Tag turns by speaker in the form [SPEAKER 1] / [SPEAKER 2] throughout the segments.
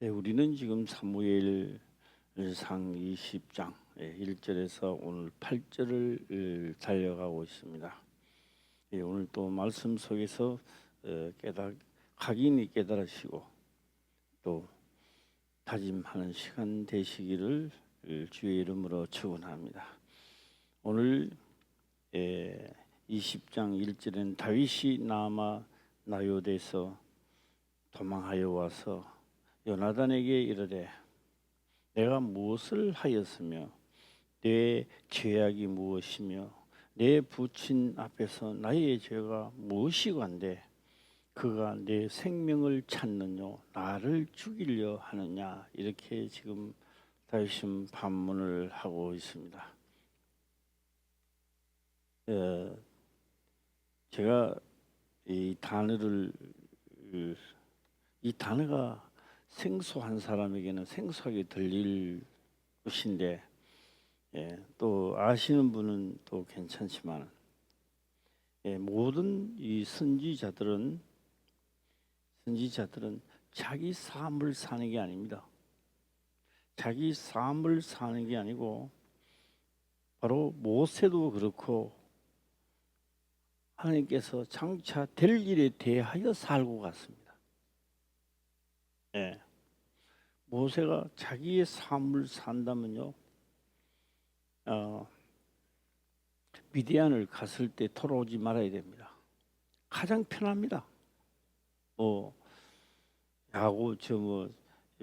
[SPEAKER 1] 네, 우리는 지금 사무엘상 20장 1절에서 오늘 8절을 달려가고 있습니다. 오늘 또 말씀 속에서 각인이 깨달으시고 또 다짐하는 시간 되시기를 주의 이름으로 축원합니다. 오늘 20장 1절에는 다윗이 나아마 나요대에서 도망하여 와서 요나단에게 이르되 내가 무엇을 하였으며 내 죄악이 무엇이며 내 부친 앞에서 나의 죄가 무엇이건데 그가 내 생명을 찾느뇨 나를 죽이려 하느냐, 이렇게 지금 다윗은 반문을 하고 있습니다. 제가 이 단어가 생소한 사람에게는 생소하게 들릴 것인데, 또 아시는 분은 또 괜찮지만, 모든 이 선지자들은 자기 삶을 사는 게 아닙니다. 자기 삶을 사는 게 아니고 바로 모세도 그렇고 하나님께서 장차 될 일에 대하여 살고 갔습니다. 모세가 자기의 삶을 산다면요, 미디안을 갔을 때 돌아오지 말아야 됩니다. 가장 편합니다.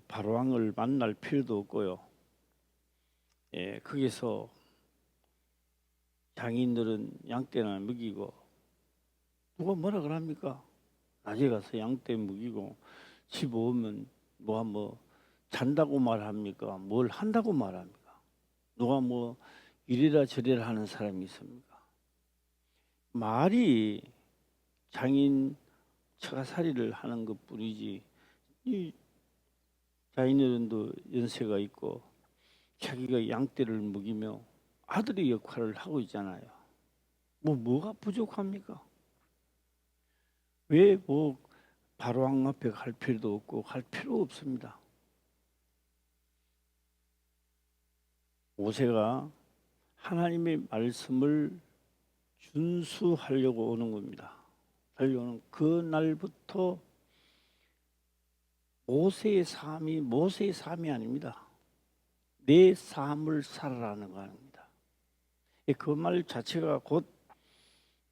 [SPEAKER 1] 바로왕을 만날 필요도 없고요. 거기서 장인들은 양떼나 먹이고, 누가 뭐라 그럽니까? 낮에 가서 양떼 먹이고 집 오면 뭐 잔다고 말합니까? 뭘 한다고 말합니까? 누가 뭐 이래라 저래라 하는 사람이 있습니까? 말이 장인 처가살이를 하는 것뿐이지, 이 자인어른도 연세가 있고 자기가 양떼를 먹이며 아들의 역할을 하고 있잖아요. 뭐가 부족합니까? 왜 바로왕 앞에 갈 필요도 없고 갈 필요 없습니다. 모세가 하나님의 말씀을 준수하려고 오는 겁니다. 달려오는 그 날부터 모세의 삶이 아닙니다. 내 삶을 살아라는 거 아닙니다. 그 말 자체가 곧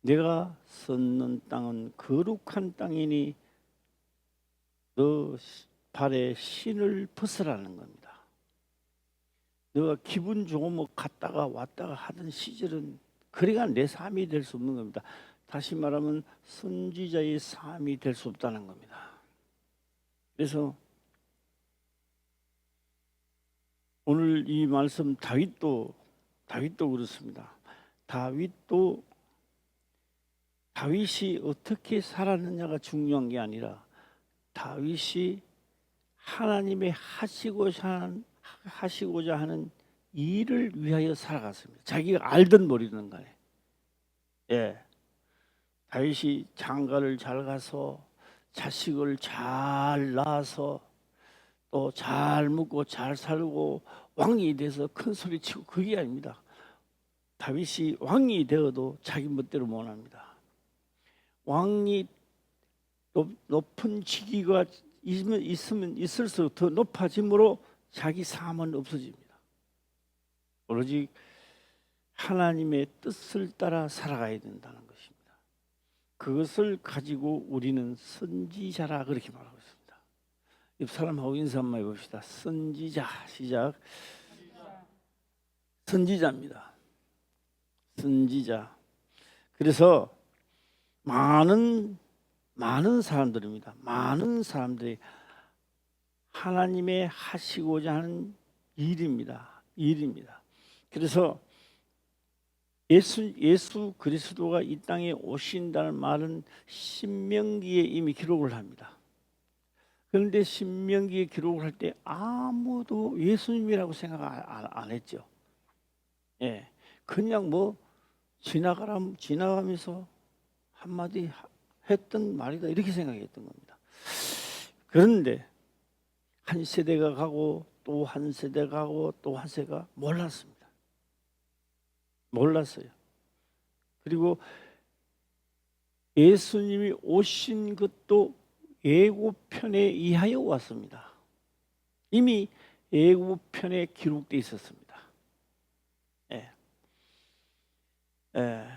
[SPEAKER 1] 내가 섰는 땅은 거룩한 땅이니 너 발에 신을 벗으라는 겁니다. 너가 기분 좋으면 갔다가 왔다가 하던 시절은 그래가 내 삶이 될 수 없는 겁니다. 다시 말하면 선지자의 삶이 될 수 없다는 겁니다. 그래서 오늘 이 말씀 다윗도 그렇습니다. 다윗이 어떻게 살았느냐가 중요한 게 아니라 다윗이 하나님의 하시고자 하는 일을 위하여 살아갔습니다. 자기가 알든 모르든 간에. 다윗이 장가를 잘 가서 자식을 잘 낳아서 또 잘 먹고 잘 살고 왕이 돼서 큰 소리 치고, 그게 아닙니다. 다윗이 왕이 되어도 자기 멋대로 못 합니다. 왕이 높은 직위가 있으면 있을수록 더 높아짐으로 자기 삶은 없어집니다. 오로지 하나님의 뜻을 따라 살아가야 된다는 것입니다. 그것을 가지고 우리는 선지자라 그렇게 말하고 있습니다. 옆 사람하고 인사 한번 해봅시다. 선지자. 시작. 선지자입니다. 선지자. 그래서 많은 사람들입니다. 많은 사람들이 하나님의 하시고자 하는 일입니다. 그래서 예수 그리스도가 이 땅에 오신다는 말은 신명기에 이미 기록을 합니다. 그런데 신명기에 기록을 할 때 아무도 예수님이라고 생각 안 했죠. 그냥 지나가면서 한마디 했던 말이다, 이렇게 생각했던 겁니다. 그런데 한 세대가 가고 또 한 세대가 가고 또 한 세대가 몰랐습니다. 몰랐어요. 그리고 예수님이 오신 것도 예고편에 의하여 왔습니다. 이미 예고편에 기록되어 있었습니다. 예. 예.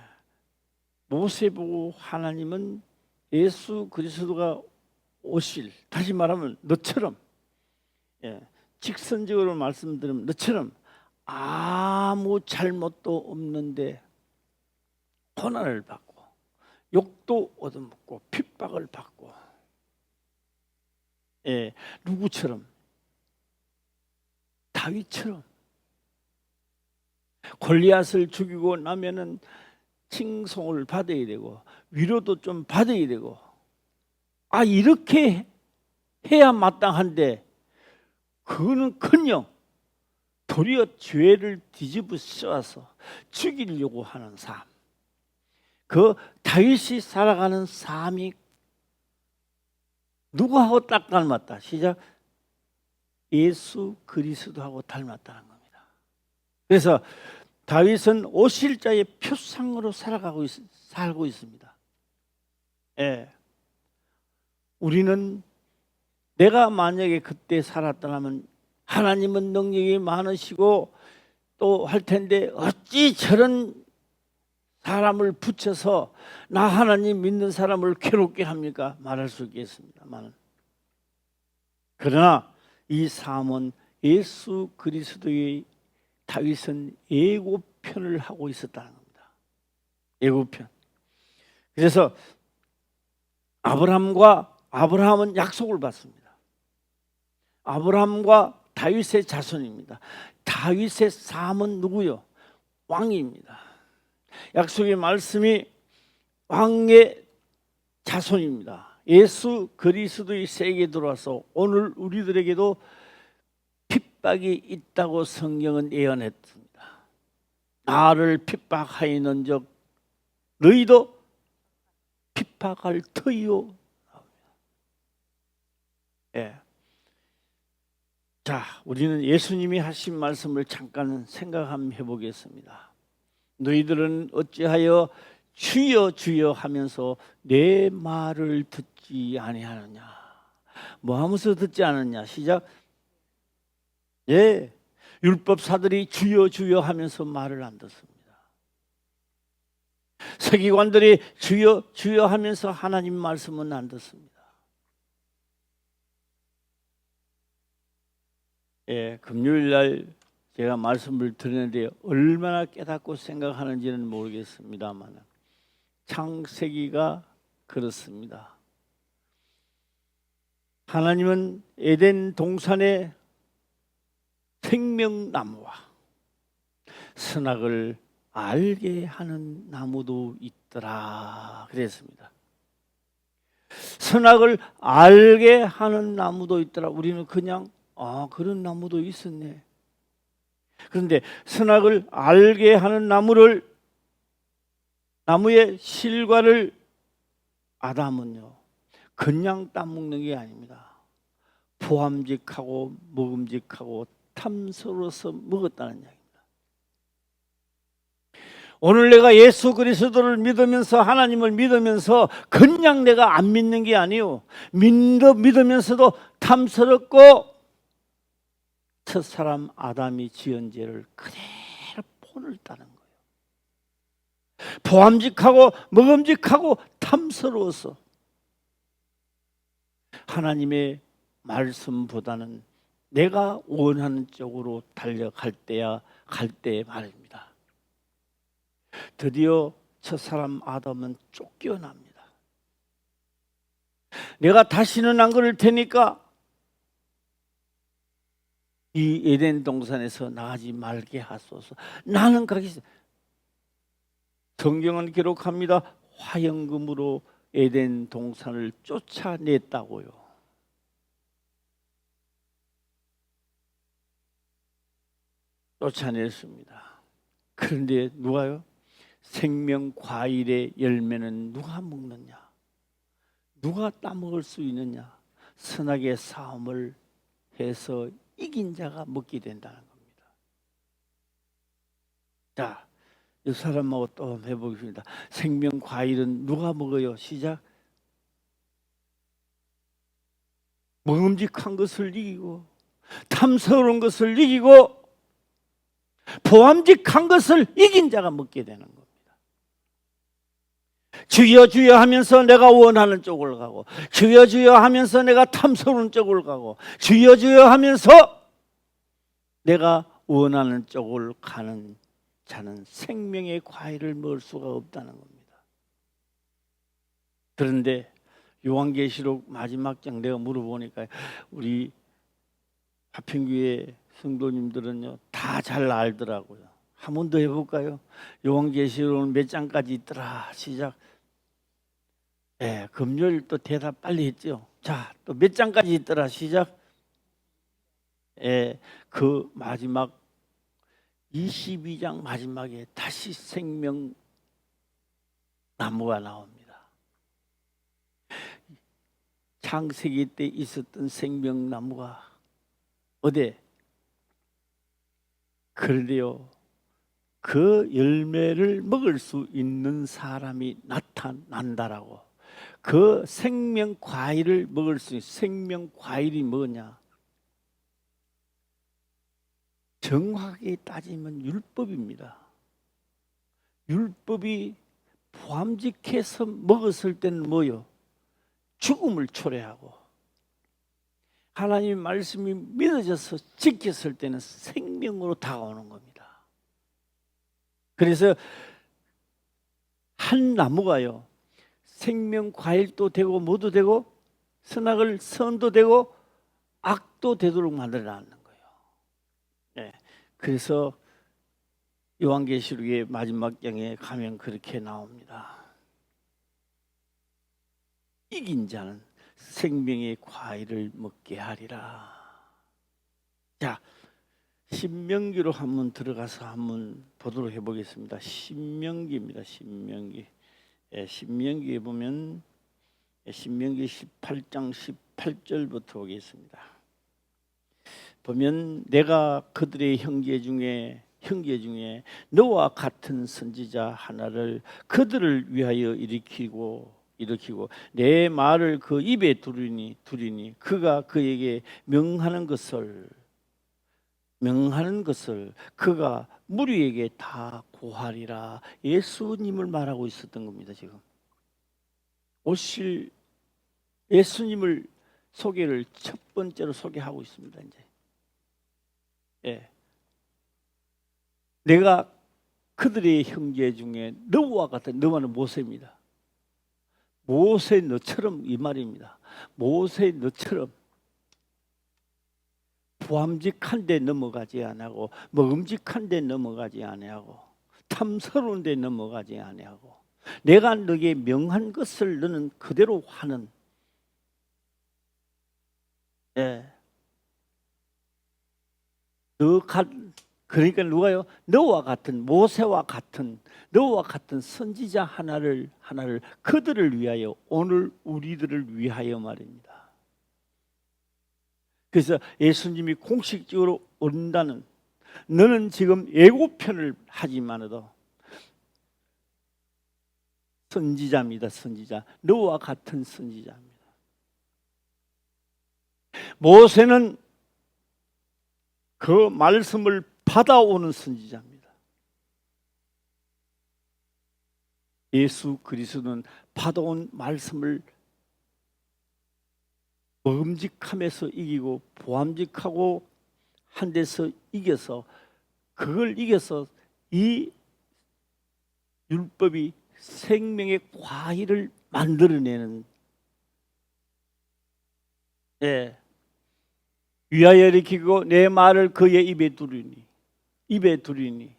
[SPEAKER 1] 모세 보고 하나님은 예수 그리스도가 오실, 다시 말하면 너처럼, 예, 직선적으로 말씀드리면 너처럼 아무 잘못도 없는데 고난을 받고 욕도 얻어먹고 핍박을 받고, 예, 누구처럼? 다윗처럼 골리앗을 죽이고 나면은 칭송을 받아야 되고 위로도 좀 받아야 되고, 이렇게 해야 마땅한데 그거는커녕 도리어 죄를 뒤집어 씌워서 죽이려고 하는 삶, 그 다윗이 살아가는 삶이 누구하고 딱 닮았다? 시작. 예수 그리스도하고 닮았다는 겁니다. 그래서 다윗은 오실 자의 표상으로 살고 있습니다. 예. 우리는 내가 만약에 그때 살았더라면 하나님은 능력이 많으시고 또 할 텐데 어찌 저런 사람을 붙여서 나 하나님 믿는 사람을 괴롭게 합니까? 말할 수 있겠습니다만, 그러나 이 삶은 예수 그리스도의 다윗은 예고편을 하고 있었다는 겁니다. 예고편. 그래서 아브라함은 약속을 받습니다. 아브라함과 다윗의 자손입니다. 다윗의 삶은 누구요? 왕입니다. 약속의 말씀이 왕의 자손입니다. 예수 그리스도의 세계에 들어와서 오늘 우리들에게도 핍박이 있다고 성경은 예언했습니다. 나를 핍박하였는즉 너희도 핍박할 터이요. 예. 자, 우리는 예수님이 하신 말씀을 잠깐 생각 한번 해보겠습니다. 너희들은 어찌하여 주여 주여 하면서 내 말을 듣지 아니하느냐? 뭐 하면서 듣지 않느냐? 시작. 예, 율법사들이 주여 주여 하면서 말을 안 듣습니다. 서기관들이 주여 주여 하면서 하나님 말씀은 안 듣습니다. 예, 금요일 날 제가 말씀을 드리는데 얼마나 깨닫고 생각하는지는 모르겠습니다만 창세기가 그렇습니다. 하나님은 에덴 동산에 생명나무와 선악을 알게 하는 나무도 있더라 그랬습니다. 선악을 알게 하는 나무도 있더라. 우리는 그냥 그런 나무도 있었네. 그런데 선악을 알게 하는 나무의 실과를 아담은요 그냥 따먹는 게 아닙니다. 보암직하고 먹음직하고 탐스러워서 먹었다는 이야기입니다. 오늘 내가 예수 그리스도를 믿으면서 하나님을 믿으면서 그냥 내가 안 믿는 게 아니요, 믿으면서도 탐스럽고 첫사람 아담이 지은 죄를 그대로 본을 따는 거예요. 보암직하고 먹음직하고 탐스러워서 하나님의 말씀보다는 내가 원하는 쪽으로 달려갈 때 말입니다. 드디어 첫사람 아담은 쫓겨납니다. 내가 다시는 안 그럴 테니까 이 에덴 동산에서 나가지 말게 하소서. 나는 가겠습니다. 성경은 기록합니다. 화영금으로 에덴 동산을 쫓아냈다고요. 쫓아냈습니다. 그런데 누가요? 생명 과일의 열매는 누가 먹느냐? 누가 따먹을 수 있느냐? 선악의 싸움을 해서 이긴 자가 먹게 된다는 겁니다. 자, 이 사람하고 또 한번 해보겠습니다. 생명 과일은 누가 먹어요? 시작. 먹음직한 것을 이기고 탐스러운 것을 이기고 보암직한 것을 이긴 자가 먹게 되는 겁니다. 주여 주여 하면서 내가 원하는 쪽을 가고, 주여 주여 하면서 내가 탐스러운 쪽을 가고, 주여 주여 하면서 내가 원하는 쪽을 가는 자는 생명의 과일을 먹을 수가 없다는 겁니다. 그런데 요한계시록 마지막 장 내가 물어보니까 우리 화평교회 성도님들은요 다 잘 알더라고요. 한 번 더 해볼까요? 요한계시록은 몇 장까지 있더라. 시작. 예, 금요일 또 대답 빨리 했죠. 자, 또 몇 장까지 있더라. 시작. 예, 그 마지막 22장 마지막에 다시 생명 나무가 나옵니다. 창세기 때 있었던 생명나무가 어디? 그런데요, 그 열매를 먹을 수 있는 사람이 나타난다라고. 그 생명 과일을 먹을 수 있는 생명 과일이 뭐냐? 정확하게 따지면 율법입니다. 율법이 보암직해서 먹었을 때는 뭐요? 죽음을 초래하고, 하나님의 말씀이 믿어져서 지켰을 때는 생명으로 다가오는 겁니다. 그래서 한 나무가요 생명 과일도 되고 뭐도 되고 선악을 선도 되고 악도 되도록 만들어놨는 거예요. 네. 그래서 요한계시록의 마지막 장에 가면 그렇게 나옵니다. 이긴 자는 생명의 과일을 먹게 하리라. 자, 신명기로 한번 들어가서 한번 보도록 해보겠습니다. 신명기입니다. 신명기. 신명기에 보면 신명기 18장 18절부터 보겠습니다. 보면 내가 그들의 형제 중에 너와 같은 선지자 하나를 그들을 위하여 일으키고 내 말을 그 입에 두리니 그가 그에게 명하는 것을 그가 무리에게 다 고하리라. 예수님을 말하고 있었던 겁니다. 지금 오실 예수님을 소개를 첫 번째로 소개하고 있습니다. 이제 내가 그들의 형제 중에 너와 같은, 너와는 모세입니다. 모세 너처럼, 이 말입니다. 모세 너처럼 보암직한 데 넘어가지 아니하고 먹음직한 데 넘어가지 아니하고 탐스러운 데 넘어가지 아니하고 내가 너에게 명한 것을 너는 그대로 하는, 그러니까 누가요? 너와 같은, 모세와 같은, 너와 같은 선지자 하나를 그들을 위하여, 오늘 우리들을 위하여 말입니다. 그래서 예수님이 공식적으로 온다는, 너는 지금 예고편을 하지만도 선지자입니다. 선지자, 너와 같은 선지자입니다. 모세는 그 말씀을 받아오는 선지자입니다. 예수 그리스도는 받아온 말씀을 먹음직함에서 이기고 보암직하고 한 데서 이겨서, 그걸 이겨서 이 율법이 생명의 과일을 만들어내는, 위하여 일으키고 내 말을 그의 입에 두리니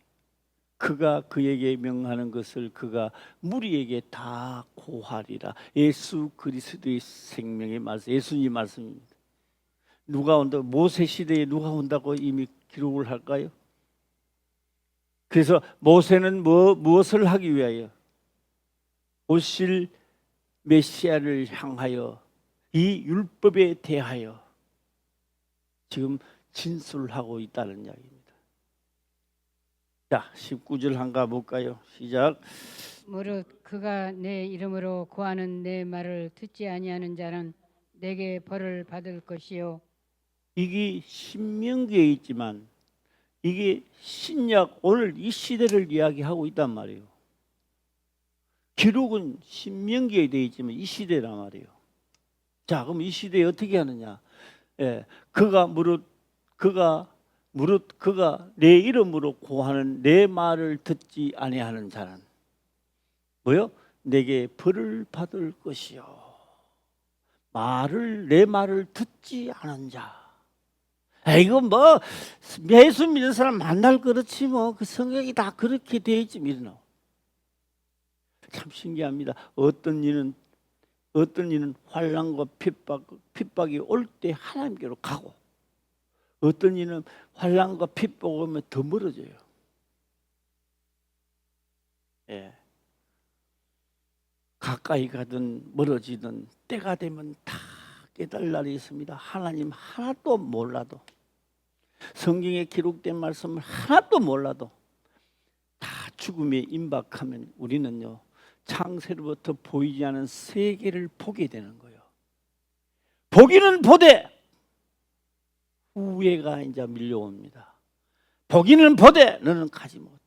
[SPEAKER 1] 그가 그에게 명하는 것을 그가 무리에게 다 고하리라. 예수 그리스도의 생명의 말씀, 예수님 말씀입니다. 누가 온다? 모세 시대에 누가 온다고 이미 기록을 할까요? 그래서 모세는 무엇을 하기 위하여? 오실 메시아를 향하여 이 율법에 대하여 지금 진술하고 있다는 이야기입니다. 자, 19절 한가 볼까요? 시작.
[SPEAKER 2] 무릇 그가 내 이름으로 구하는 내 말을 듣지 아니하는 자는 내게 벌을 받을 것이요.
[SPEAKER 1] 이게 신명기에 있지만 이게 신약 오늘 이 시대를 이야기하고 있단 말이에요. 기록은 신명기에 되어 있지만 이 시대란 말이에요. 자, 그럼 이 시대에 어떻게 하느냐? 예, 그가 내 이름으로 고하는 내 말을 듣지 아니하는 자는 뭐요? 내게 벌을 받을 것이요. 내 말을 듣지 않은 자. 이거 뭐 예수 믿는 사람 만날 그렇지 뭐 그 성경이 다 그렇게 되어 있지 믿으나. 참 신기합니다. 어떤 이는 환난과 핍박이 올 때 하나님께로 가고, 어떤 이는 환난과 핍박이 오면 더 멀어져요. 예. 가까이 가든 멀어지든 때가 되면 다 깨달을 날이 있습니다. 하나님 하나도 몰라도, 성경에 기록된 말씀을 하나도 몰라도 다 죽음에 임박하면 우리는요, 창세로부터 보이지 않은 세계를 보게 되는 거예요. 보기는 보되 후회가 이제 밀려옵니다. 보기는 보되 너는 가지 못한다.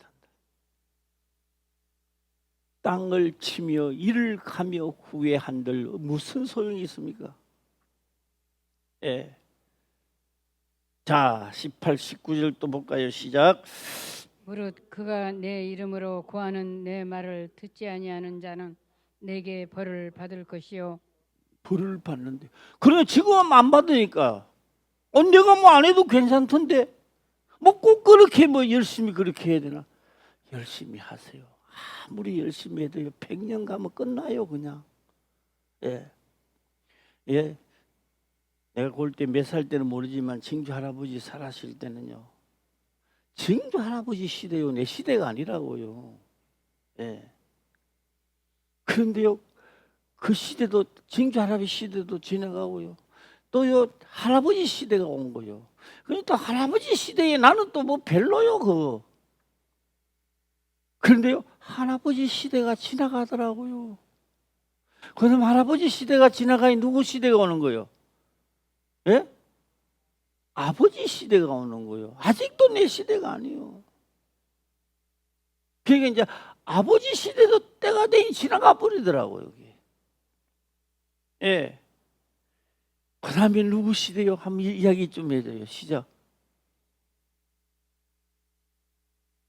[SPEAKER 1] 땅을 치며 이를 가며 후회한들 무슨 소용이 있습니까? 예. 자, 18, 19절 또 볼까요? 시작.
[SPEAKER 2] 무릇 그가 내 이름으로 구하는 내 말을 듣지 아니하는 자는 내게 벌을 받을 것이요.
[SPEAKER 1] 벌을 받는데, 그러면 지금은 안 받으니까 내가 뭐 안 해도 괜찮던데 뭐 꼭 그렇게 뭐 열심히 그렇게 해야 되나? 열심히 하세요. 아무리 열심히 해도 100년 가면 끝나요 그냥. 예. 내가 볼 때 몇 살 때는 모르지만 증조 할아버지 살았을 때는요, 증조 할아버지 시대요, 내 시대가 아니라고요. 예. 그런데요, 그 시대도 증조 할아버지 시대도 지나가고요, 또요 할아버지 시대가 온 거요. 그러니까 할아버지 시대에 나는 또 뭐 별로요 그거. 그런데요, 할아버지 시대가 지나가더라고요. 그럼 할아버지 시대가 지나가니 누구 시대가 오는 거예요? 예? 아버지 시대가 오는 거예요. 아직도 내 시대가 아니에요. 그러니까 이제 아버지 시대도 때가 되니 지나가 버리더라고요. 여기. 예. 그 다음에 누구 시대요? 한번 이야기 좀 해줘요. 시작.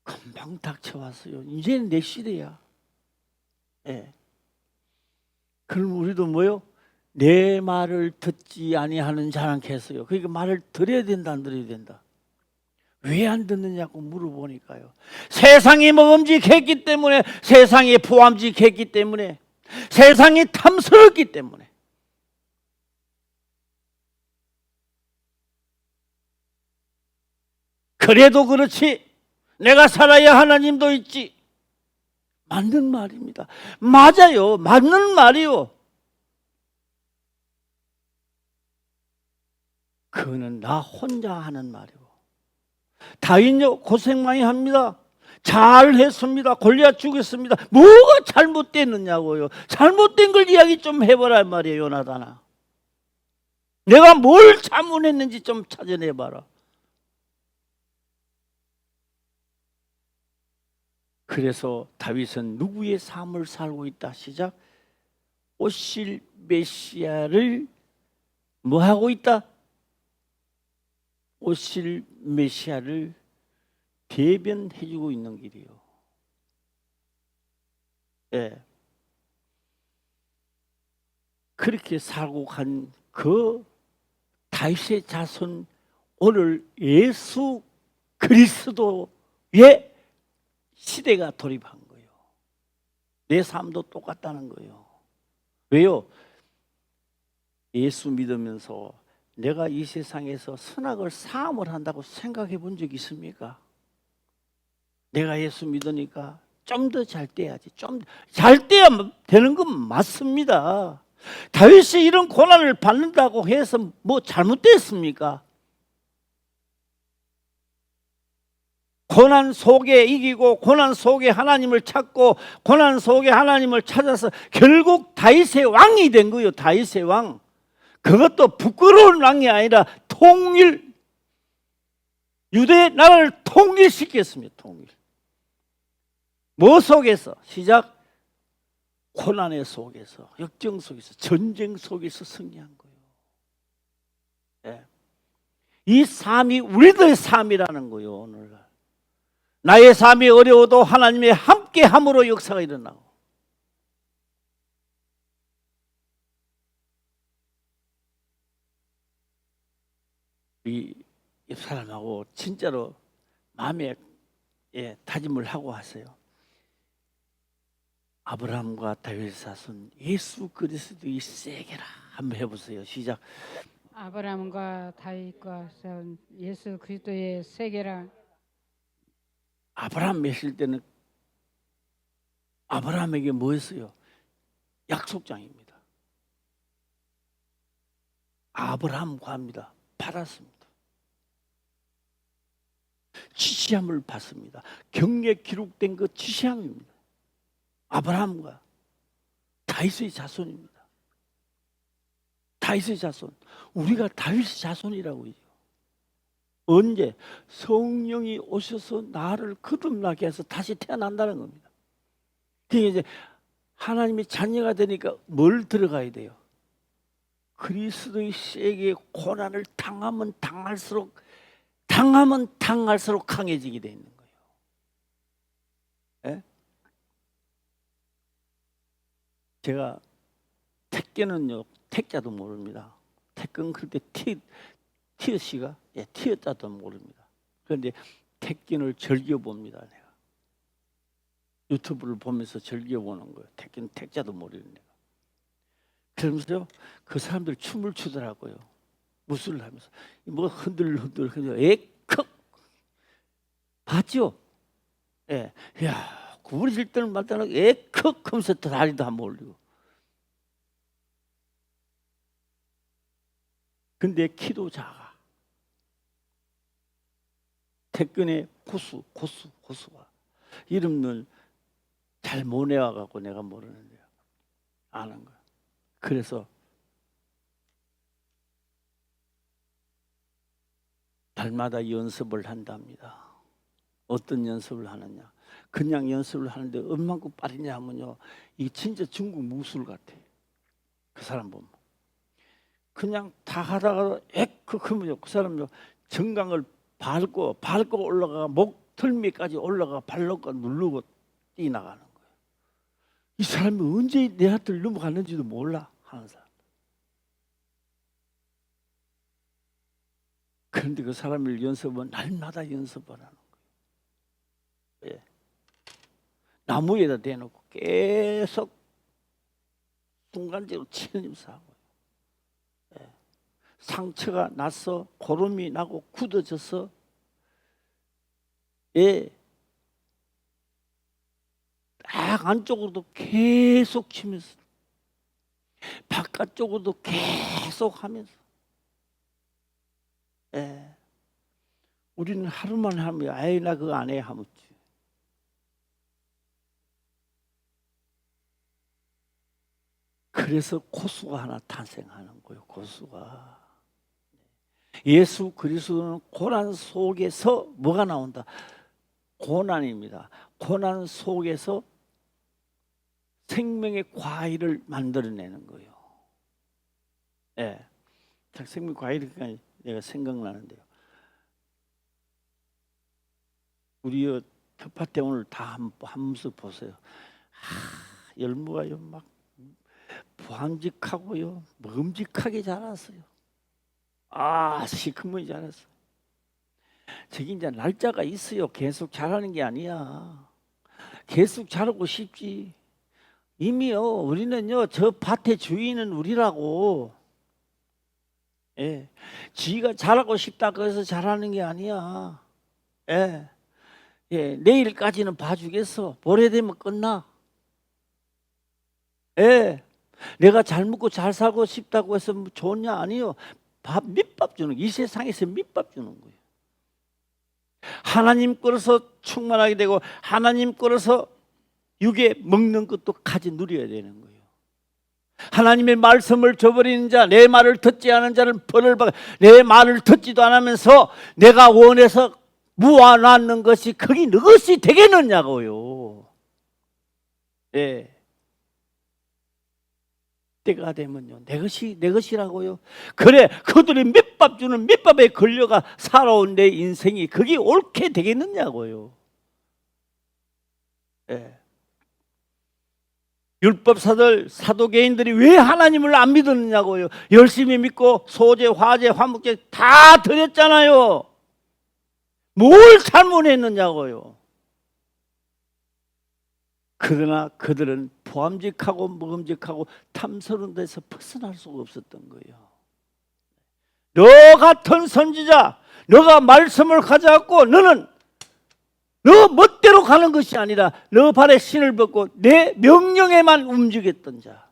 [SPEAKER 1] 금방 닥쳐왔어요. 이제는 내 시대야. 예. 그럼 우리도 뭐요? 내 말을 듣지 아니하는 자랑 했어요. 그러니까 말을 들어야 된다, 안 들어야 된다. 왜 안 듣느냐고 물어보니까요, 세상이 먹음직했기 때문에, 세상이 포함직했기 때문에, 세상이 탐스럽기 때문에. 그래도 그렇지 내가 살아야 하나님도 있지. 맞는 말입니다. 맞아요. 맞는 말이요. 그거는 나 혼자 하는 말이고, 다윗요 고생 많이 합니다. 잘했습니다. 골리앗 죽였습니다. 뭐가 잘못됐느냐고요. 잘못된 걸 이야기 좀 해보란 말이에요. 요나단아, 내가 뭘 잘못했는지 좀 찾아내봐라. 그래서 다윗은 누구의 삶을 살고 있다? 시작. 오실 메시아를 뭐 하고 있다? 오실 메시아를 대변해주고 있는 길이요. 예. 그렇게 살고 간 그 다윗의 자손, 오늘 예수 그리스도의 시대가 돌입한 거예요. 내 삶도 똑같다는 거예요. 왜요? 예수 믿으면서 내가 이 세상에서 선악을 사함을 한다고 생각해 본 적 있습니까? 내가 예수 믿으니까 좀 더 잘 떼야지. 좀 잘 떼야 되는 건 맞습니다. 다윗이 이런 고난을 받는다고 해서 뭐 잘못됐습니까? 고난 속에 이기고 고난 속에 하나님을 찾고 고난 속에 하나님을 찾아서 결국 다윗의 왕이 된 거예요. 다윗의 왕. 그것도 부끄러운 왕이 아니라 통일, 유대 나라를 통일시켰습니다. 통일. 뭐 속에서? 시작. 고난의 속에서, 역정 속에서, 전쟁 속에서 승리한 거예요. 예. 이 삶이 우리들의 삶이라는 거예요. 오늘날 나의 삶이 어려워도 하나님의 함께함으로 역사가 일어나고, 이 사람하고 진짜로 마음에 다짐을 하고 하세요. 아브라함과 다윗 자손 예수 그리스도의 세계라. 한번 해보세요. 시작.
[SPEAKER 2] 아브라함과 다윗과 싸운 예수 그리스도의 세계라.
[SPEAKER 1] 아브라함 메실 때는 아브라함에게 뭐였어요? 약속장입니다. 아브라함과 합니다. 받았습니다. 지시함을 받습니다. 경례 기록된 그 지시함입니다. 아브라함과 다윗의 자손입니다. 다윗의 자손. 우리가 다윗의 자손이라고요. 언제? 성령이 오셔서 나를 거듭나게 해서 다시 태어난다는 겁니다. 그게 이제 하나님의 자녀가 되니까 뭘 들어가야 돼요? 그리스도의 세계의 고난을 당하면 당할수록 강해지게 돼 있는 거예요. 예? 제가 택견은요, 택자도 모릅니다. 택견 그때 티어씨가 티어자도 모릅니다. 그런데 택견을 즐겨봅니다. 내가 유튜브를 보면서 즐겨보는 거예요. 택견 택자도 모르는 내가. 그러면서요, 그 사람들 춤을 추더라고요. 무술을 하면서 뭐 흔들흔들 에컥 봤죠? 예, 야 구부러질 때는 마땅하 에컥 하면서 다리도 한번 올리고. 근데 키도 작아. 태권의 고수가 이름을 잘 못 내와갖고 내가 모르는데요. 아는 거야. 그래서 달마다 연습을 한답니다. 어떤 연습을 하느냐? 그냥 연습을 하는데 얼마큼 빠르냐 하면요, 이게 진짜 중국 무술 같아. 그 사람 보면 그냥 다 하다가 그러면요, 그 사람요 정강을 밟고 올라가 목털미까지 올라가 발로가 누르고 뛰 나가는 거예요. 이 사람이 언제 내 하트를 넘어갔는지도 몰라 하는 사람. 그런데 그 사람을 연습은 날마다 연습을 하는 거예요. 예. 나무에다 대놓고 계속 순간적으로 치면서 하고, 예. 상처가 나서 고름이 나고 굳어져서, 예. 딱 안쪽으로도 계속 치면서 바깥쪽으로도 계속 하면서, 예. 우리는 하루만 하면 아이 나 그거 안 해 하면 그래서 고수가 하나 탄생하는 거예요. 고수가. 예수 그리스도는 고난 속에서 뭐가 나온다? 고난입니다. 고난 속에서 생명의 과일을 만들어내는 거예요. 예. 생명 과일이 내가 생각나는데요. 우리 텃밭에 오늘 다 한 번씩 보세요. 열무가요 막 부함직하고요, 먹음직하게 자랐어요. 시커멓게 자랐어요. 저기 이제 날짜가 있어요. 계속 자라는 게 아니야. 계속 자라고 싶지. 이미요, 우리는요, 저 밭의 주인은 우리라고. 예, 지가 자라고 싶다고 해서 자라는 게 아니야. 예, 예, 내일까지는 봐주겠어. 모레 되면 끝나. 예, 내가 잘 먹고 잘 살고 싶다고 해서 뭐 좋냐? 아니요. 밑밥 주는, 이 세상에서 밑밥 주는 거예요. 하나님 거로서 충만하게 되고 하나님 거로서 육에 먹는 것도 가지 누려야 되는 거예요. 하나님의 말씀을 저버리는 자, 내 말을 듣지 않은 자는 벌을 받아. 내 말을 듣지도 않으면서 내가 원해서 모아놨는 것이 그게 너것이 되겠느냐고요. 예. 때가 되면요, 내 것이라고요. 그래, 그들이 밑밥 주는 밑밥에 걸려가 살아온 내 인생이 그게 옳게 되겠느냐고요. 예. 율법사들, 사도개인들이 왜 하나님을 안 믿었느냐고요. 열심히 믿고 소제, 화제, 화목제 다 드렸잖아요. 뭘 잘못했느냐고요. 그러나 그들은 보암직하고 먹음직하고 탐스러운 데서 벗어날 수가 없었던 거예요. 너 같은 선지자, 너가 말씀을 가져갖고 너는 너 멋대로 가는 것이 아니라 너 발에 신을 벗고 내 명령에만 움직였던 자,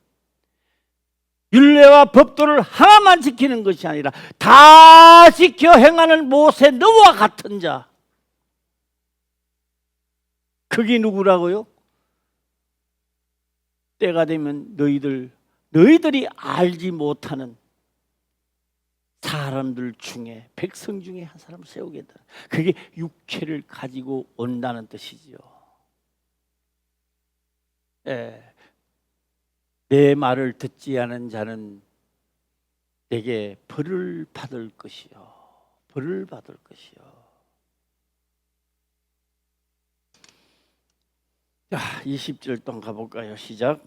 [SPEAKER 1] 율례와 법도를 하나만 지키는 것이 아니라 다 지켜 행하는 모세 너와 같은 자, 그게 누구라고요? 때가 되면 너희들이 알지 못하는 사람들 중에, 백성 중에 한 사람을 세우겠다. 그게 육체를 가지고 온다는 뜻이죠. 예. 내 말을 듣지 않은 자는 내게 벌을 받을 것이요. 벌을 받을 것이요. 자, 20절 동 가볼까요? 시작.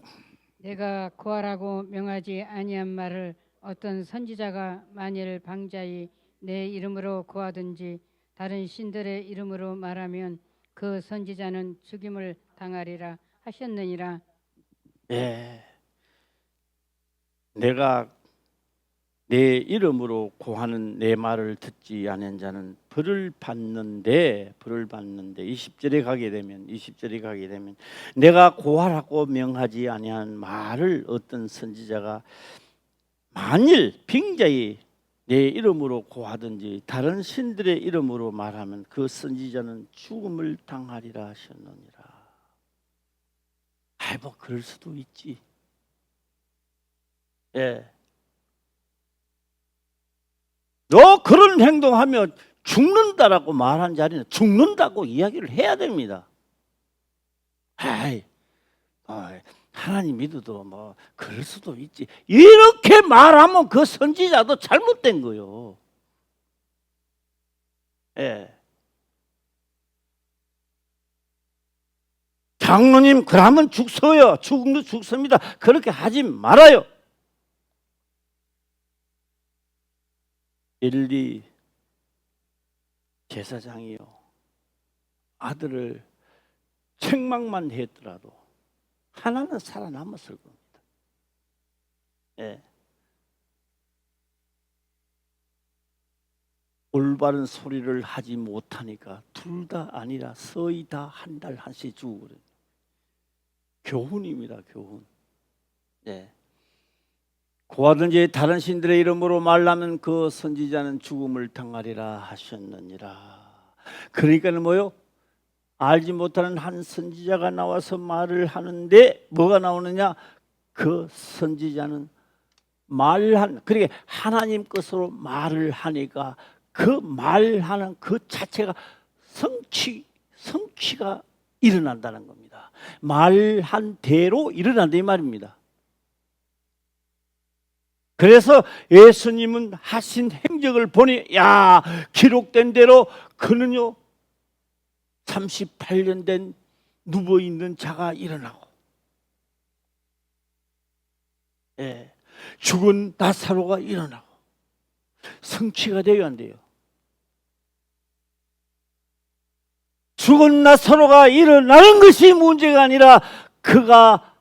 [SPEAKER 2] 내가 고하라고 명하지 아니한 말을 어떤 선지자가 만일 방자히 내 이름으로 고하든지 다른 신들의 이름으로 말하면 그 선지자는 죽임을 당하리라 하셨느니라.
[SPEAKER 1] 예. 내가 내 이름으로 고하는 내 말을 듣지 않은 자는 벌을 받는데 20절에 가게 되면 내가 고하라고 명하지 아니한 말을 어떤 선지자가 만일 빙자히 내 이름으로 고하든지 다른 신들의 이름으로 말하면 그 선지자는 죽음을 당하리라 하셨느니라. 아이 뭐 그럴 수도 있지. 예. 너 그런 행동하면 죽는다라고 말한 자리는 죽는다고 이야기를 해야 됩니다. 아이, 하나님 믿어도 뭐 그럴 수도 있지. 이렇게 말하면 그 선지자도 잘못된 거요. 예. 장로님 그러면 죽서요. 죽습니다. 그렇게 하지 말아요. 엘리 제사장이요, 아들을 책망만 했더라도 하나는 살아남았을 겁니다. 예. 올바른 소리를 하지 못하니까 둘 다 아니라 서희 다 한 달 한씩 죽어버려요. 교훈입니다, 교훈. 예. 고하든지 다른 신들의 이름으로 말하면 그 선지자는 죽음을 당하리라 하셨느니라. 그러니까는 뭐요? 알지 못하는 한 선지자가 나와서 말을 하는데 뭐가 나오느냐? 그 선지자는 그러니까 하나님 것으로 말을 하니까 그 말하는 그 자체가 성취가 일어난다는 겁니다. 말한 대로 일어난다 이 말입니다. 그래서 예수님은 하신 행적을 보니 기록된 대로 그는요 38년 된 누워있는 자가 일어나고, 예, 죽은 나사로가 일어나고 성취가 돼요 안 돼요? 죽은 나사로가 일어나는 것이 문제가 아니라 그가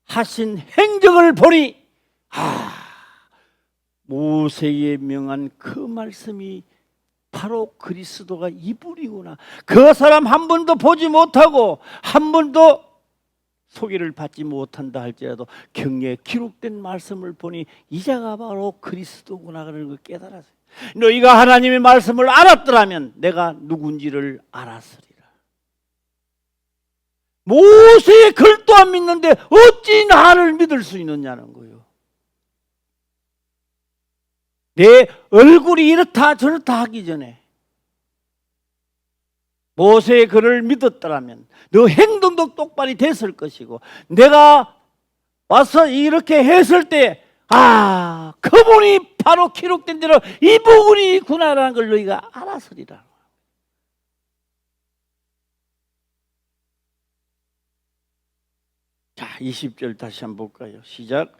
[SPEAKER 1] 하신 행적을 보니 모세에 명한 그 말씀이 바로 그리스도가 이분이구나. 그 사람 한 번도 보지 못하고 한 번도 소개를 받지 못한다 할지라도 경례에 기록된 말씀을 보니 이자가 바로 그리스도구나 그런 걸 깨달았어요. 너희가 하나님의 말씀을 알았더라면 내가 누군지를 알았으리라. 모세의 글도 안 믿는데 어찌 나를 믿을 수 있느냐는 거예요. 내 얼굴이 이렇다 저렇다 하기 전에 모세의 글을 믿었더라면 너 행동도 똑바로 됐을 것이고, 내가 와서 이렇게 했을 때 그분이 바로 기록된 대로 이 부분이구나라는 걸 너희가 알았으리라. 자, 20절 다시 한번 볼까요? 시작.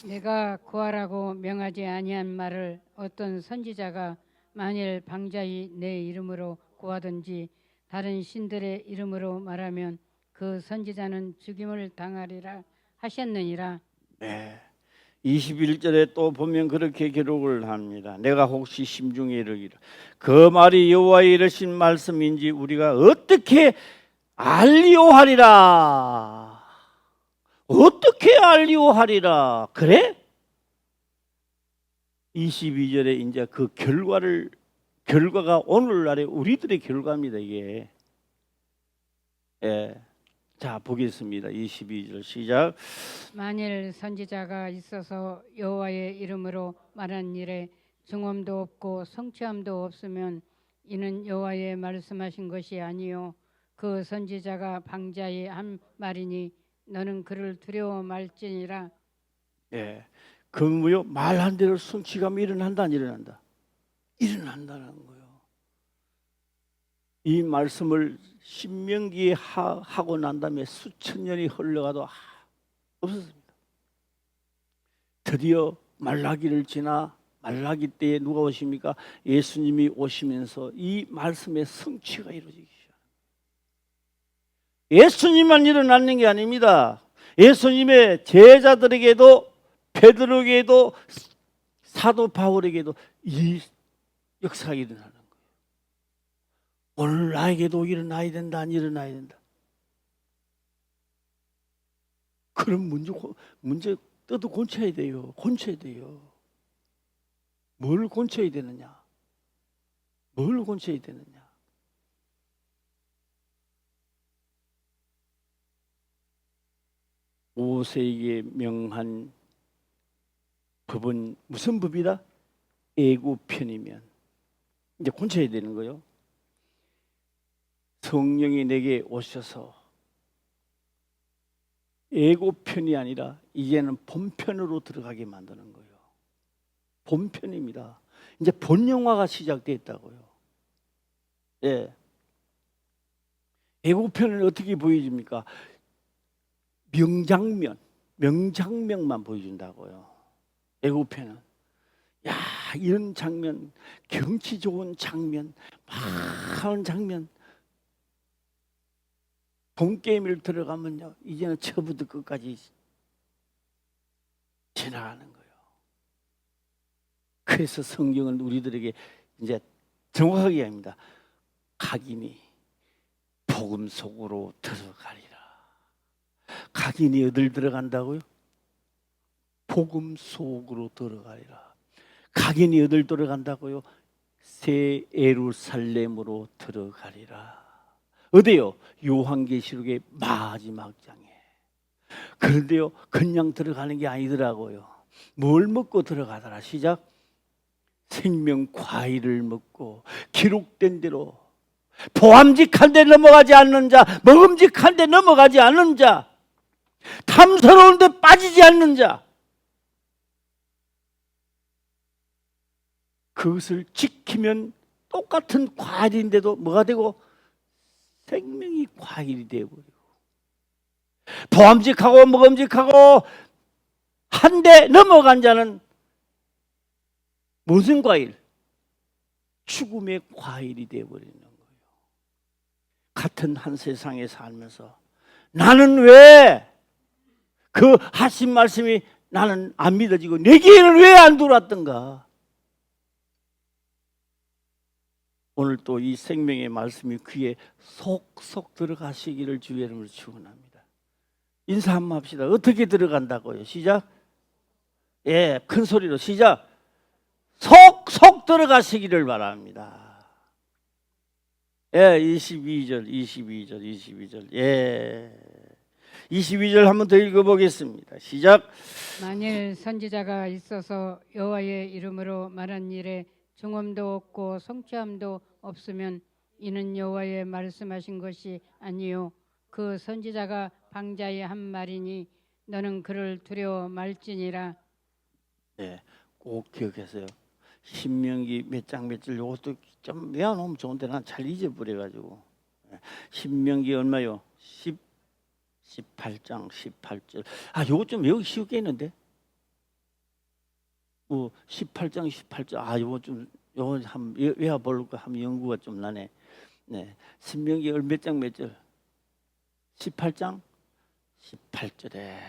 [SPEAKER 2] 내가 구하라고 명하지 아니한 말을 어떤 선지자가 만일 방자히 내 이름으로 구하든지 다른 신들의 이름으로 말하면 그 선지자는 죽임을 당하리라 하셨느니라.
[SPEAKER 1] 네. 21절에 또 보면 그렇게 기록을 합니다. 내가 혹시 심중에 이르기를 그 말이 여호와의 이르신 말씀인지 우리가 어떻게 알리오하리라. 어떻게 알리오하리라. 그래? 22절에 이제 그 결과가 오늘날의 우리들의 결과입니다. 이게. 예. 자, 보겠습니다. 22절 시작.
[SPEAKER 2] 만일 선지자가 있어서 여호와의 이름으로 말한 일에 증언도 없고 성취함도 없으면 이는 여호와의 말씀하신 것이 아니요 그 선지자가 방자히 한 말이니 너는 그를 두려워 말지니라.
[SPEAKER 1] 예. 그 뭐요? 말한 대로 성취감이 일어난다, 안 일어난다? 일어난다는 거예요. 이 말씀을 신명기에 하고 난 다음에 수천 년이 흘러가도 없었습니다. 드디어 말라기를 지나 말라기 때에 누가 오십니까? 예수님이 오시면서 이 말씀의 성취가 이루어지기 시작합니다. 예수님만 일어나는 게 아닙니다. 예수님의 제자들에게도, 베드로에게도, 사도 바울에게도 이 역사가 일어나는 거예요. 오늘 나에게도 일어나야 된다, 안 일어나야 된다. 그런 문제 떠도 고쳐야 돼요. 고쳐야 돼요. 뭘 고쳐야 되느냐? 뭘 고쳐야 되느냐? 모세에게 명한 법은 무슨 법이다? 애굽편이면 이제 고쳐야 되는 거예요. 성령이 내게 오셔서 애굽편이 아니라 이제는 본편으로 들어가게 만드는 거예요. 본편입니다. 이제 본영화가 시작됐다고요. 예. 애굽편은 어떻게 보여집니까? 명장면만 보여준다고요. 애굽편은. 야, 이런 장면, 경치 좋은 장면, 많은 장면. 본게임을 들어가면요, 이제는 처부터 끝까지 지나가는 거예요. 그래서 성경은 우리들에게 이제 정확하게 합니다. 각인이 복음 속으로 들어가리라. 각인이 어딜 들어간다고요? 복음 속으로 들어가리라. 각인이 어딜 들어간다고요? 새 예루살렘으로 들어가리라. 어디요? 요한계시록의 마지막 장에. 그런데요, 그냥 들어가는 게 아니더라고요. 뭘 먹고 들어가더라? 시작. 생명 과일을 먹고 기록된 대로 보암직한 데 넘어가지 않는 자, 먹음직한 데 넘어가지 않는 자, 탐스러운 데 빠지지 않는 자, 그것을 지키면 똑같은 과일인데도 뭐가 되고? 생명이 과일이 되어버리고, 보암직하고 먹음직하고 한 대 넘어간 자는 무슨 과일? 죽음의 과일이 되어버리는 거예요. 같은 한 세상에 살면서 나는 왜 그 하신 말씀이 나는 안 믿어지고 내게는 왜 안 들어왔던가? 오늘 또 이 생명의 말씀이 귀에 속속 들어가시기를 주의 이름으로 축원합니다. 인사 한번 합시다. 어떻게 들어간다고요? 시작. 예, 큰 소리로 시작. 속속 속 들어가시기를 바랍니다. 예, 22절. 예. 22절 한번 더 읽어보겠습니다. 시작.
[SPEAKER 2] 만일 선지자가 있어서 여호와의 이름으로 말한 일에 증언도 없고 성취함도 없으면 이는 여호와의 말씀하신 것이 아니요 그 선지자가 방자의 한 말이니 너는 그를 두려워 말지니라.
[SPEAKER 1] 예, 꼭 기억하세요. 신명기 몇 장 몇 절 이것도 좀 외워놓으면 좋은데 난 잘 잊어버려가지고. 신명기 얼마요? 18장 18절. 아, 요거 좀 외우기 쉬우게 했는데. 18장 18절. 아, 요거 한번 외워볼까 하면 연구가 좀 나네. 네, 신명기 몇 장 몇 절? 18장 18절에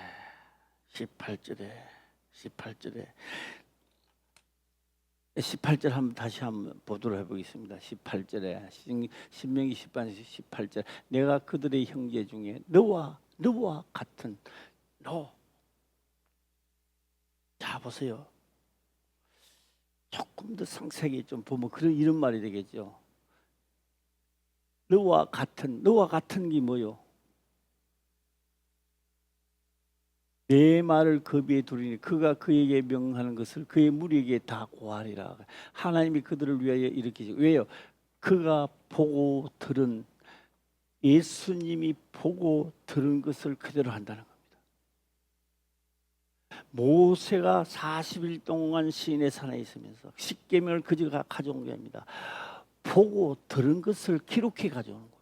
[SPEAKER 1] 18절 한번 다시 한번 보도록 해보겠습니다. 18절에 신명기 18절 내가 그들의 형제 중에 너와 같은 너. 자 보세요. 조금 더 상세하게 좀 보면 이런 말이 되겠죠. 너와 같은 게 뭐요? 내 말을 그비에 두리니 그가 그에게 명하는 것을 그의 무리에게 다 고하리라. 하나님이 그들을 위하여 일으키시고 왜요? 그가 보고 들은 예수님이 보고 들은 것을 그대로 한다는 겁니다. 모세가 40일 동안 시인의 산에 있으면서 십계명을 그저가 가져온 겁니다. 보고 들은 것을 기록해 가져오는 겁니다.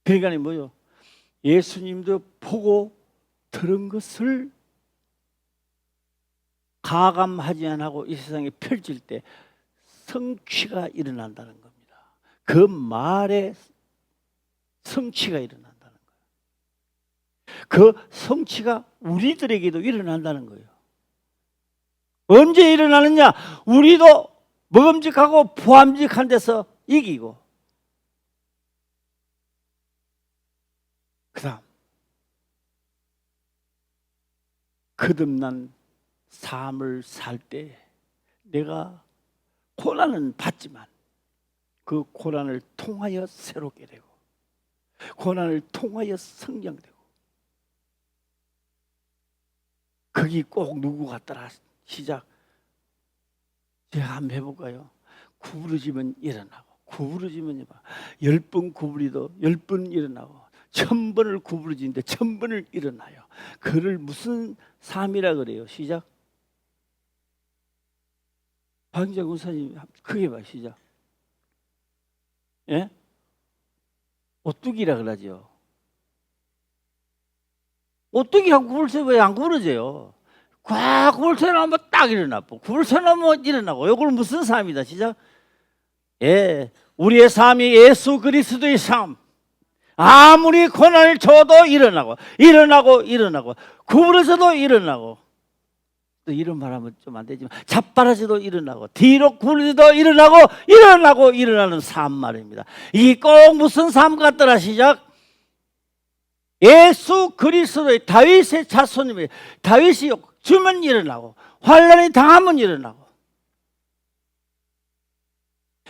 [SPEAKER 1] 그러니까 뭐요? 예수님도 보고 들은 것을 가감하지 않고 이 세상에 펼칠 때 성취가 일어난다는 겁니다. 그 말에 성취가 일어난다는 거예요. 그 성취가 우리들에게도 일어난다는 거예요. 언제 일어나느냐? 우리도 먹음직하고 보암직한 데서 이기고 그 다음 거듭난 삶을 살 때 내가 고난은 받지만 그 고난을 통하여 새롭게 되고 고난을 통하여 성장되고 거기 꼭 누구 같더라. 시작. 제가 한번 해볼까요? 구부러지면 일어나고 구부러지면 10번 구부리도 10번 일어나고 1000번을 구부러지는데 1000번을 일어나요. 그를 무슨 삶이라 그래요? 시작. 박인자 군사님 크게 봐. 시작. 예? 오뚜기라 그러죠. 오뚜기하고 구불새 왜 안 구부러져요? 꽉 구불새 나면 딱 일어나고 구불새 나면 일어나고 이걸 무슨 삶이다. 시작. 예, 우리의 삶이 예수 그리스도의 삶. 아무리 고난을 줘도 일어나고 구부러져도 일어나고 또 이런 말하면 좀 안 되지만 자빠라져도 일어나고 뒤로 굴려도 일어나는 삶 말입니다. 이게 꼭 무슨 삶 같더라. 시작. 예수 그리스도의 다윗의 자손님이 다윗이 주면 일어나고 환난이 당하면 일어나고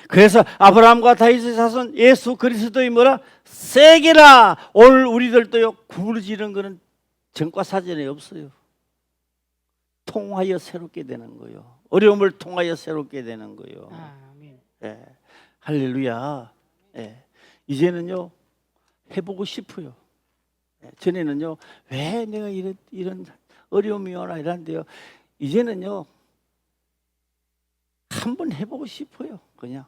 [SPEAKER 1] 그래서 아브라함과 다윗의 자손 예수 그리스도의 뭐라? 세계라. 오늘 우리들도요 구부러지는 거는 전과사전에 없어요. 통하여 새롭게 되는 거예요. 어려움을 통하여 새롭게 되는 거예요.
[SPEAKER 2] 아멘.
[SPEAKER 1] 예. 할렐루야. 예. 이제는요 해보고 싶어요. 예. 전에는요 왜 내가 이런 어려움이 오나 이런데요. 이제는요 한번 해보고 싶어요. 그냥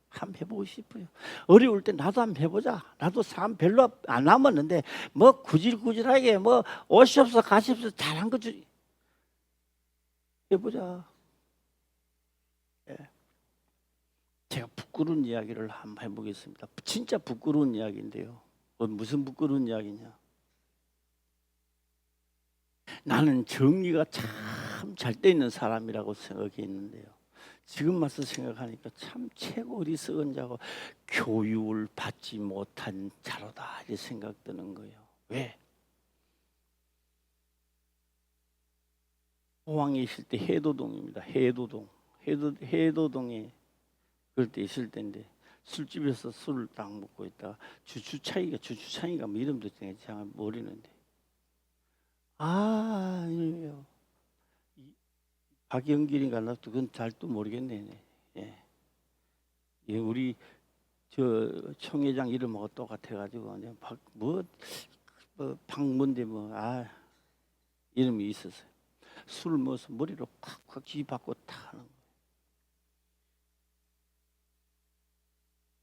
[SPEAKER 1] 한번 해보고 싶어요. 어려울 때 나도 한번 해보자. 나도 삶 별로 안 남았는데 뭐 구질구질하게 뭐 옷이 없어 가시 없어 잘한 거 해보자. 예. 제가 부끄러운 이야기를 한번 해보겠습니다. 진짜 부끄러운 이야기인데요. 무슨 부끄러운 이야기냐? 나는 정리가 참 잘 돼 있는 사람이라고 생각했는데요. 지금 와서 생각하니까 참 최고 어리석은 자고 교육을 받지 못한 자로다 이렇게 생각되는 거예요. 왜? 포항에 있을 때 해도동입니다. 해도동에 그럴 때 있을 때인데 술집에서 술을 딱 먹고 있다가 주추창이가 뭐 이름도 잘 모르는데 이놈이요. 박영길인가 나 그건 잘 또 모르겠네. 예. 예, 우리 저 총회장 이름하고 똑같아가지고 박문대 이름이 있었어요. 술을 먹어서 머리로 콱콱 쥐박고 탁 하는 거예요.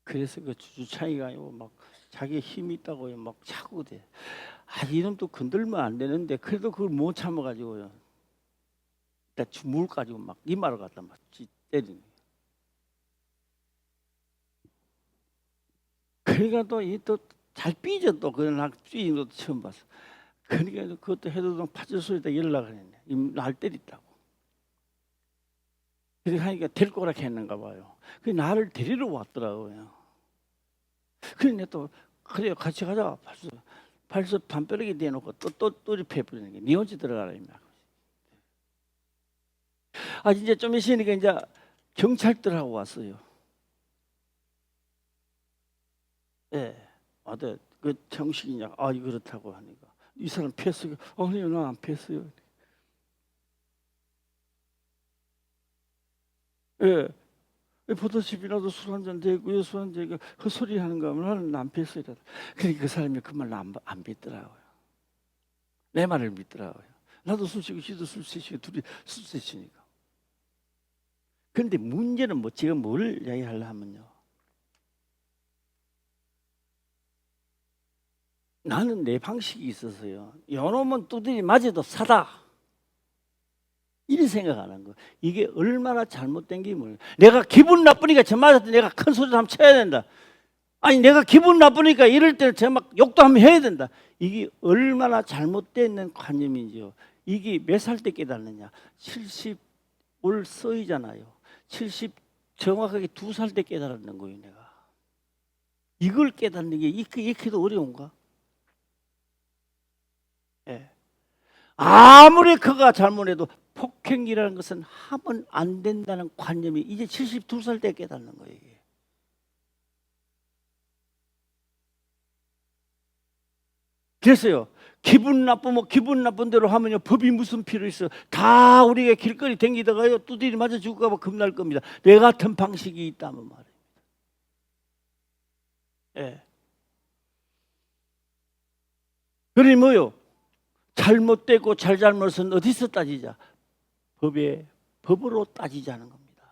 [SPEAKER 1] 그래서 그 주차이가 막 자기 힘이 있다고 막 차고 돼. 이놈도 건들면 안 되는데 그래도 그걸 못 참아가지고요. 일단 물 가지고 막 이마를 갖다 막 때리는 거예요. 그러니까 또 잘 삐져 또 그런 삐진 것도 처음 봤어. 그러니까 그것도 해도동 파출소에다 연락을 했네. 날 때렸다고. 그렇게 하니까 될 거라 했는가 봐요. 그 나를 데리러 왔더라고요. 그러니까 또 그래요 같이 가자. 발서 담벼락에 대놓고 또 립해버리는 게 니 혼자 들어가라 임마. 이제 좀 있으니까 이제 경찰들하고 왔어요. 예, 그 정식이냐? 그렇다고 하니까 이 사람 패스요. 아니요, 나 안 패스요. 예, 포도집이라도 술 한잔 대고요, 술 한잔 대고 헛소리 하는가 하면 나는 안 패스요. 그러니까 그 사람이 그 말을 안 믿더라고요. 내 말을 믿더라고요. 나도 술 취고 지도 술 취고 둘이 술 취니까. 그런데 문제는 제가 뭘 이야기하려 하면요. 나는 내 방식이 있어서요. 요놈은 두드리 맞아도 사다. 이리 생각하는 거. 이게 얼마나 잘못된 게 뭐예요. 내가 기분 나쁘니까 저 맞을 때 내가 큰 소리 한번 쳐야 된다. 내가 기분 나쁘니까 이럴 때는 저 막 욕도 한번 해야 된다. 이게 얼마나 잘못된 관념인지요. 이게 몇 살 때 깨닫느냐. 70올 서이잖아요. 70 정확하게 2살 때 깨달았는 거예요. 내가. 이걸 깨닫는 게 이렇게도 어려운가? 예. 아무리 그가 잘못해도 폭행이라는 것은 하면 안 된다는 관념이 이제 72살 때 깨닫는 거예요. 이게. 그래서요. 기분 나쁘면 기분 나쁜 대로 하면요. 법이 무슨 필요 있어. 다 우리가 길거리 댕기다가요. 두드리 맞아 죽을까 봐 겁날 겁니다. 내 같은 방식이 있다면 말입니다. 예. 그러니 뭐요? 잘못되고 잘잘못은 어디서 따지자? 법으로 따지자는 겁니다.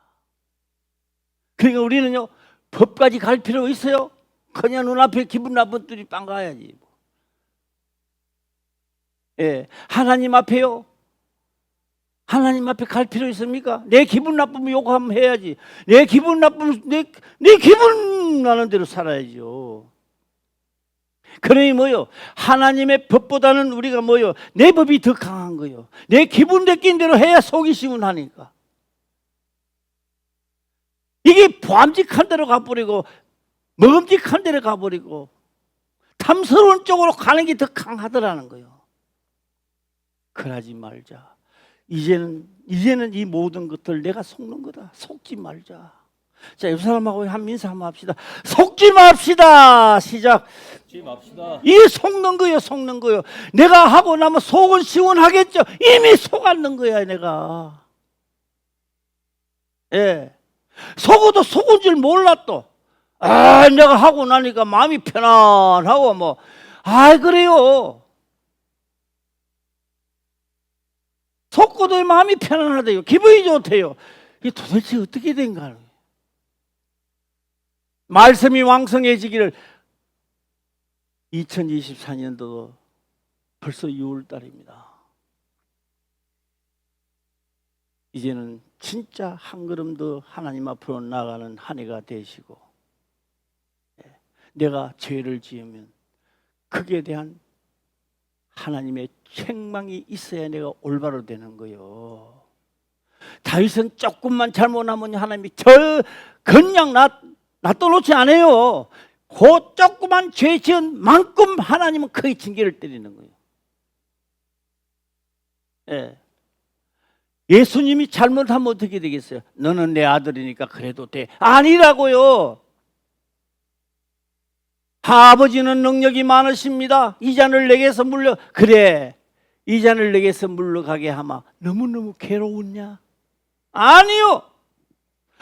[SPEAKER 1] 그러니까 우리는요. 법까지 갈 필요 있어요? 그냥 눈앞에 기분 나쁜 둘이 빵 가야지. 예, 하나님 앞에요. 하나님 앞에 갈 필요 있습니까? 내 기분 나쁘면 욕하면 해야지. 내 기분 나쁘면 내 기분 나는 대로 살아야죠. 그러니 뭐요? 하나님의 법보다는 우리가 뭐요? 내 법이 더 강한 거요. 내 기분 느낀 대로 해야 속이 시원하니까. 이게 보암직한 대로 가버리고 먹음직한 데로 가버리고 탐스러운 쪽으로 가는 게 더 강하더라는 거예요. 그러지 말자. 이제는 이 모든 것들 내가 속는 거다. 속지 말자. 자, 옆 사람하고 한 인사 한번 합시다. 속지 맙시다. 시작.
[SPEAKER 3] 속지 맙시다.
[SPEAKER 1] 이게 속는 거요. 내가 하고 나면 속은 시원하겠죠. 이미 속았는 거야, 내가. 예. 속어도 속은 줄 몰라 또. 내가 하고 나니까 마음이 편안하고 그래요. 속고도 마음이 편안하대요. 기분이 좋대요. 이게 도대체 어떻게 된가? 말씀이 왕성해지기를 2024년도 벌써 6월 달입니다. 이제는 진짜 한 걸음 더 하나님 앞으로 나아가는 한 해가 되시고 내가 죄를 지으면 그에 대한 하나님의 책망이 있어야 내가 올바로 되는 거요. 다윗은 조금만 잘못하면 하나님이 그냥 놔둬놓지 않아요. 그 조그만 죄 지은 만큼 하나님은 크게 징계를 때리는 거예요. 예. 예수님이 잘못하면 어떻게 되겠어요? 너는 내 아들이니까 그래도 돼. 아니라고요. 아버지는 능력이 많으십니다. 이 잔을 내게서 그래, 이 잔을 내게서 물러가게 하마 너무너무 괴로웠냐? 아니요.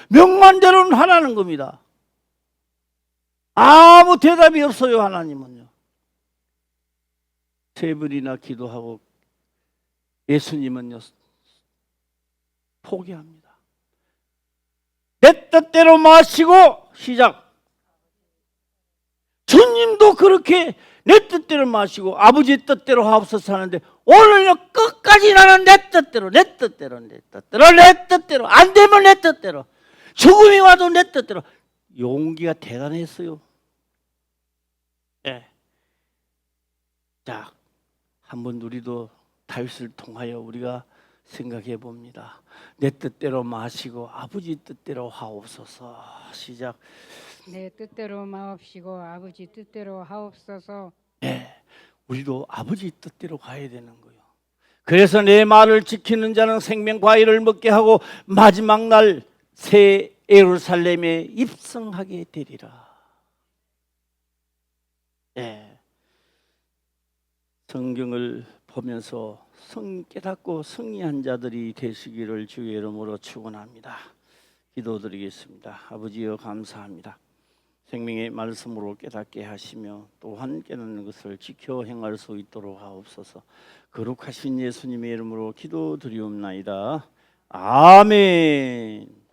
[SPEAKER 1] 명만대로는 하라는 겁니다. 아무 대답이 없어요. 하나님은요. 세 번이나 기도하고 예수님은요 포기합니다. 내 뜻대로 마시고 시작. 주님도 그렇게 내 뜻대로 마시고 아버지 뜻대로 하옵소서 하는데 오늘요 끝까지 나는 내 뜻대로 안 되면 내 뜻대로, 죽음이 와도 내 뜻대로. 용기가 대단했어요. 예. 자, 한번 우리도 다윗을 통하여 우리가 생각해 봅니다. 내 뜻대로 마시고 아버지 뜻대로 하옵소서. 시작.
[SPEAKER 2] 내 뜻대로 마옵시고 아버지 뜻대로 하옵소서.
[SPEAKER 1] 네, 우리도 아버지 뜻대로 가야 되는 거예요. 그래서 내 말을 지키는 자는 생명 과일을 먹게 하고 마지막 날 새 예루살렘에 입성하게 되리라. 네, 성경을 보면서 깨닫고 승리한 자들이 되시기를 주의 이름으로 축원합니다. 기도드리겠습니다. 아버지여 감사합니다. 생명의 말씀으로 깨닫게 하시며 또한 깨닫는 것을 지켜 행할 수 있도록 하옵소서. 거룩하신 예수님의 이름으로 기도드리옵나이다. 아멘.